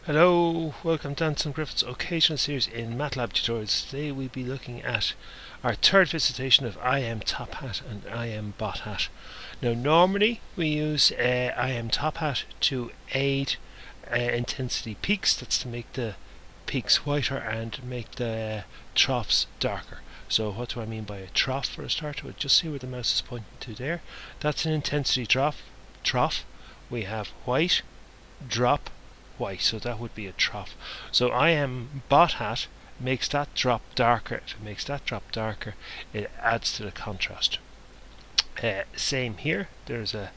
Hello, welcome to Anson Griffith's occasional series in Matlab tutorials. Today we'll be looking at our third visitation of iImtophat and iImtophat. Now normally we use iImtophat to aid intensity peaks, that's to make the peaks whiter and make the troughs darker. So what do I mean by a trough for a start? Well, just see where the mouse is pointing to there. That's an intensity trough. We have white, drop, white, so that would be a trough. So iImtophat makes that drop darker. If it makes that drop darker, it adds to the contrast. Same here, there's a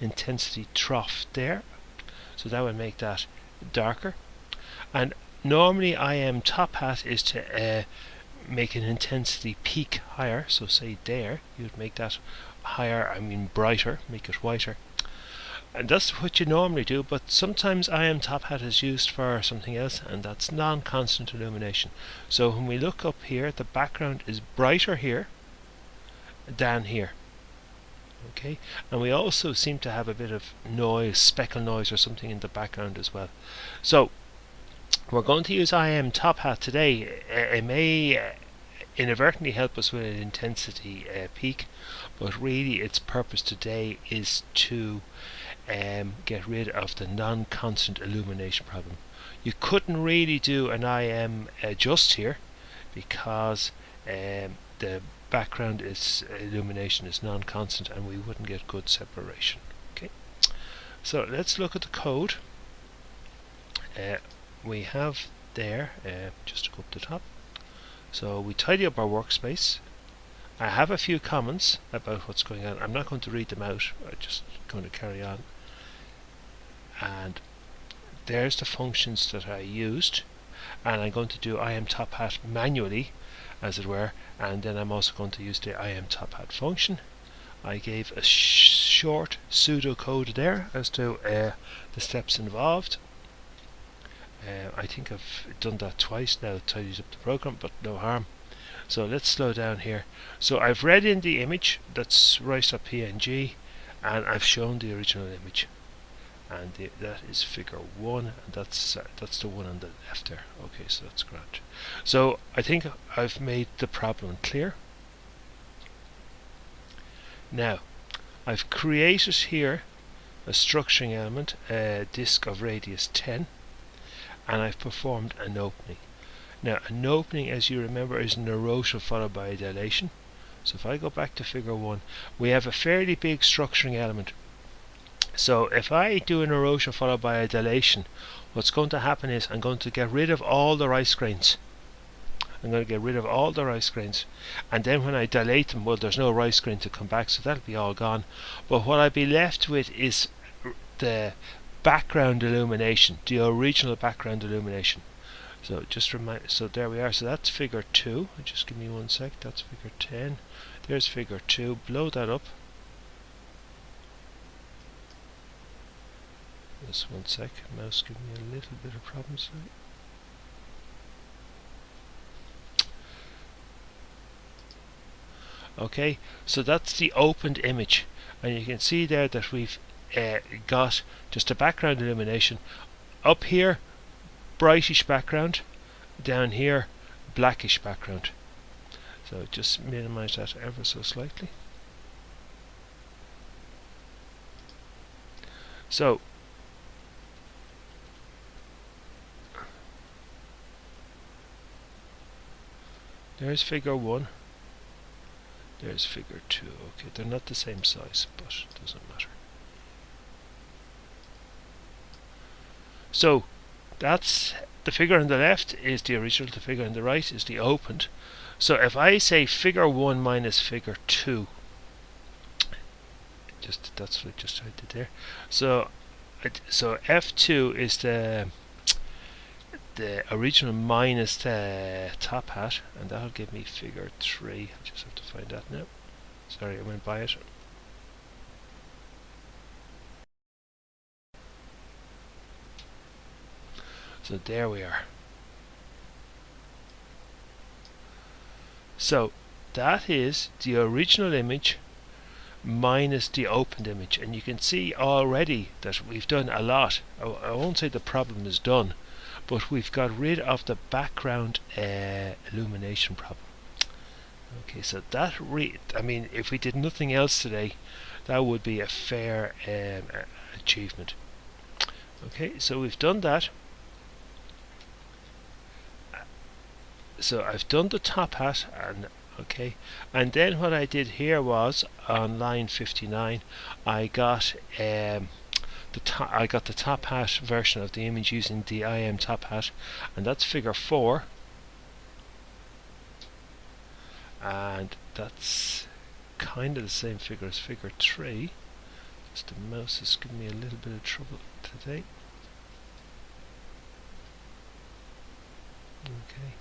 intensity trough there, so that would make that darker. And normally iImtophat is to make an intensity peak higher, so say there, you'd make that higher, brighter, make it whiter. And that's what you normally do, but sometimes iImtophat is used for something else, and that's non-constant illumination. So when we look up here, the background is brighter here than here. Okay, and we also seem to have a bit of noise, speckle noise or something in the background as well. So we're going to use iImtophat today. It may inadvertently help us with an intensity peak, but really its purpose today is to get rid of the non-constant illumination problem. You couldn't really do an IM just here because the background illumination is non-constant and we wouldn't get good separation. Okay, so let's look at the code. We have there, just to go up the top, so we tidy up our workspace. I have a few comments about what's going on. I'm not going to read them out, I'm just going to carry on. And there's the functions that I used, and I'm going to do iImtophat manually, as it were, and then I'm also going to use the iImtophat function. I gave a short pseudocode there as to the steps involved. I think I've done that twice now, it tidies up the program, but no harm. So let's slow down here. So I've read in the image, that's rice.png, and I've shown the original image, and that is figure 1, and that's the one on the left there. Okay, so that's grand. So I think I've made the problem clear. Now I've created here a structuring element, a disk of radius 10, and I've performed an opening. Now an opening, as you remember, is an erosion followed by a dilation. So if I go back to figure 1, we have a fairly big structuring element. So if I do an erosion followed by a dilation, what's going to happen is I'm going to get rid of all the rice grains. I'm going to get rid of all the rice grains, and then when I dilate them, well, there's no rice grain to come back, so that'll be all gone. But what I'll be left with is the background illumination, the original background illumination. So just remind, so there we are. So that's figure 2. Just give me 1 sec. That's figure 10. There's figure 2. Blow that up. Just 1 sec. Mouse giving me a little bit of problems. Okay, so that's the opened image, and you can see there that we've got just a background illumination. Up here, brightish background, down here, blackish background. So just minimize that ever so slightly. So there's figure 1, there's figure 2. Okay, they're not the same size, but it doesn't matter. So that's the figure on the left is the original, the figure on the right is the opened. So if I say figure 1 minus figure 2, that's what I just did there. So F2 is the original minus the top hat, and that'll give me figure 3. I just have to find that now. Sorry, I went by it. So there we are. So that is the original image minus the opened image, and you can see already that we've done a lot. I won't say the problem is done, but we've got rid of the background illumination problem. Okay, so that I mean, if we did nothing else today, that would be a fair achievement. Okay, so we've done that. So I've done the top hat, and okay, and then what I did here was on line 59, I got the top hat version of the image using the iImtophat, and that's figure 4, and that's kind of the same figure as figure 3. Just the mouse is giving me a little bit of trouble today. Okay,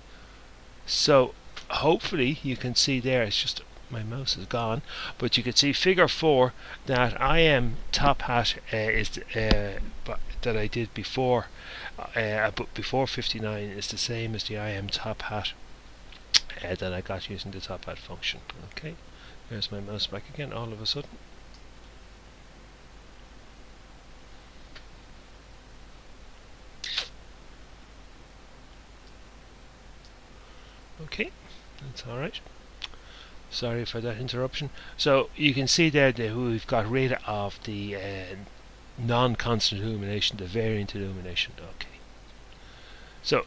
so hopefully you can see there, it's just my mouse is gone, but you can see figure 4 that iImtophat is that I did before, but before 59 is the same as the iImtophat that I got using the top hat function. Okay, there's my mouse back again all of a sudden. Okay, that's alright. Sorry for that interruption. So you can see there that we've got rid of the non-constant illumination, the variant illumination. Okay. So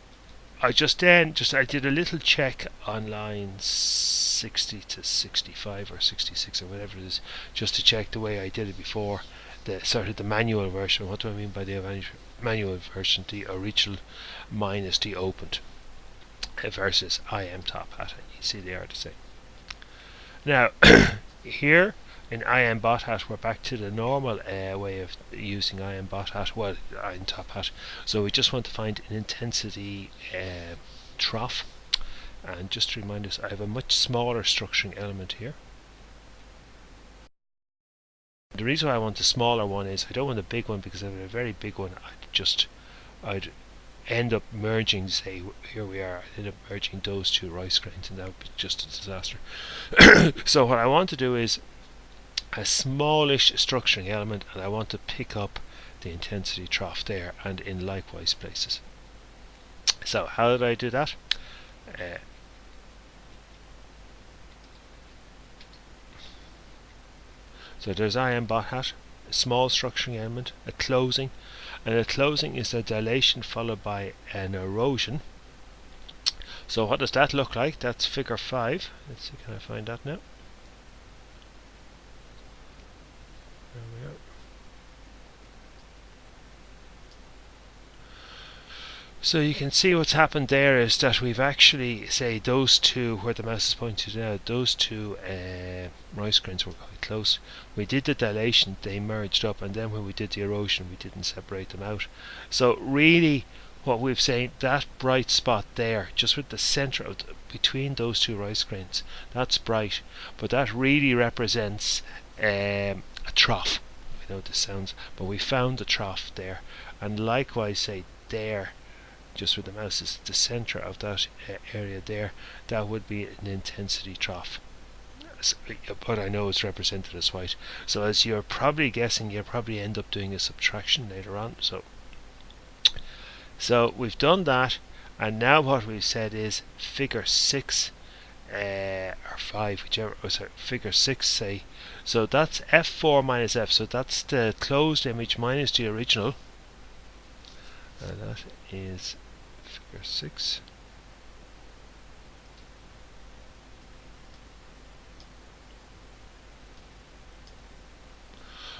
I did a little check on line 60 to 65 or 66 or whatever it is, just to check the way I did it before, the manual version. What do I mean by the manual version? The original minus the opened versus iImtophat. You see they are the same. Now here in iImtophat we're back to the normal way of using iImtophat, well, iImtophat. So we just want to find an intensity trough, and just to remind us, I have a much smaller structuring element here. The reason why I want a smaller one is I don't want a big one, because if I have a very big one I'd end up merging, say here we are, I'd end up merging those two rice grains, and that would be just a disaster. So what I want to do is a smallish structuring element, and I want to pick up the intensity trough there and in likewise places. So how did I do that? So there's iImtophat, a small structuring element, a closing, and a closing is a dilation followed by an erosion. So what does that look like? That's figure 5. Let's see, can I find that now? There we are. So you can see what's happened there is that we've actually, say those two, where the mouse is pointed out, those two rice grains were quite close. We did the dilation, they merged up, and then when we did the erosion we didn't separate them out. So really what we've said, that bright spot there, just with the centre of between those two rice grains, that's bright, but that really represents a trough. I know this sounds, but we found the trough there, and likewise say there, just with the mouse is the centre of that area there, that would be an intensity trough. So, but I know it's represented as white. So as you're probably guessing, you'll probably end up doing a subtraction later on. So we've done that, and now what we've said is figure 6 or 5, whichever, figure 6 say. So that's F4 minus F, so that's the closed image minus the original, and that is figure 6.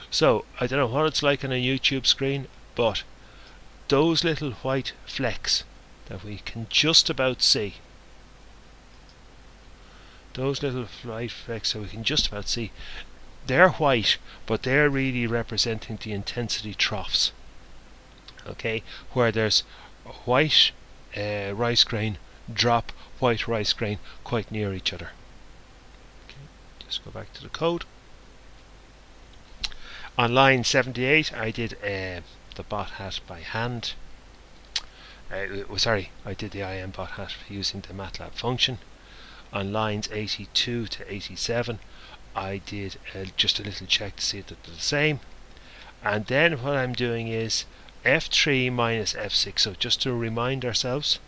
So I don't know what it's like on a YouTube screen, but those little white flecks that we can just about see, those little white flecks that we can just about see, they're white, but they're really representing the intensity troughs. Okay, where there's white rice grain drop, white rice grain quite near each other. Okay, just go back to the code. On line 78 I did the bot hat by hand. Sorry, I did the iImtophat using the Matlab function. On lines 82 to 87 I did just a little check to see that they're the same, and then what I'm doing is F3 minus F6. So just to remind ourselves,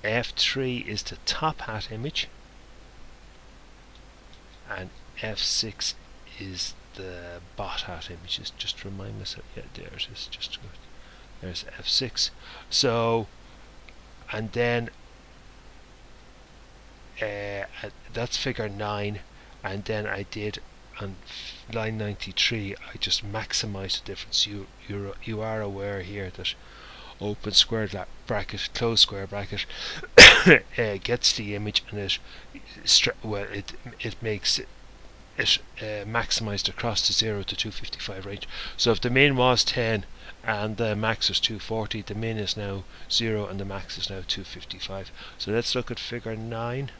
F3 is the top hat image and F6 is the bot hat image. Just to remind myself, yeah, there it is, just good. There's F6. So, and then that's figure 9, and then I did on line 93 I just maximized the difference. You are aware here that open square bracket, close square bracket gets the image, and it makes it maximized across the 0 to 255 range. So if the min was 10 and the max was 240, the min is now 0 and the max is now 255. So let's look at figure 9.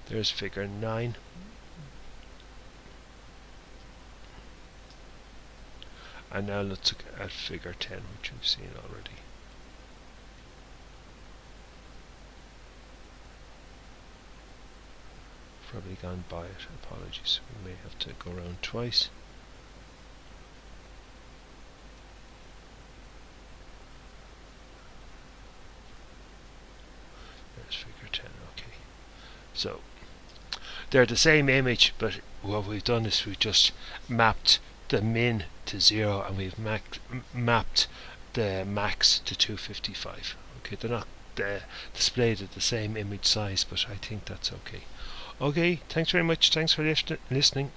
There's figure 9. And now let's look at figure 10, which we've seen already. Probably gone by it, apologies, we may have to go around twice. There's figure 10, okay. So they're the same image, but what we've done is we've just mapped the min to 0 and we've mapped the max to 255. Okay, they're not displayed at the same image size, but I think that's okay. Okay, thanks very much. Thanks for listening.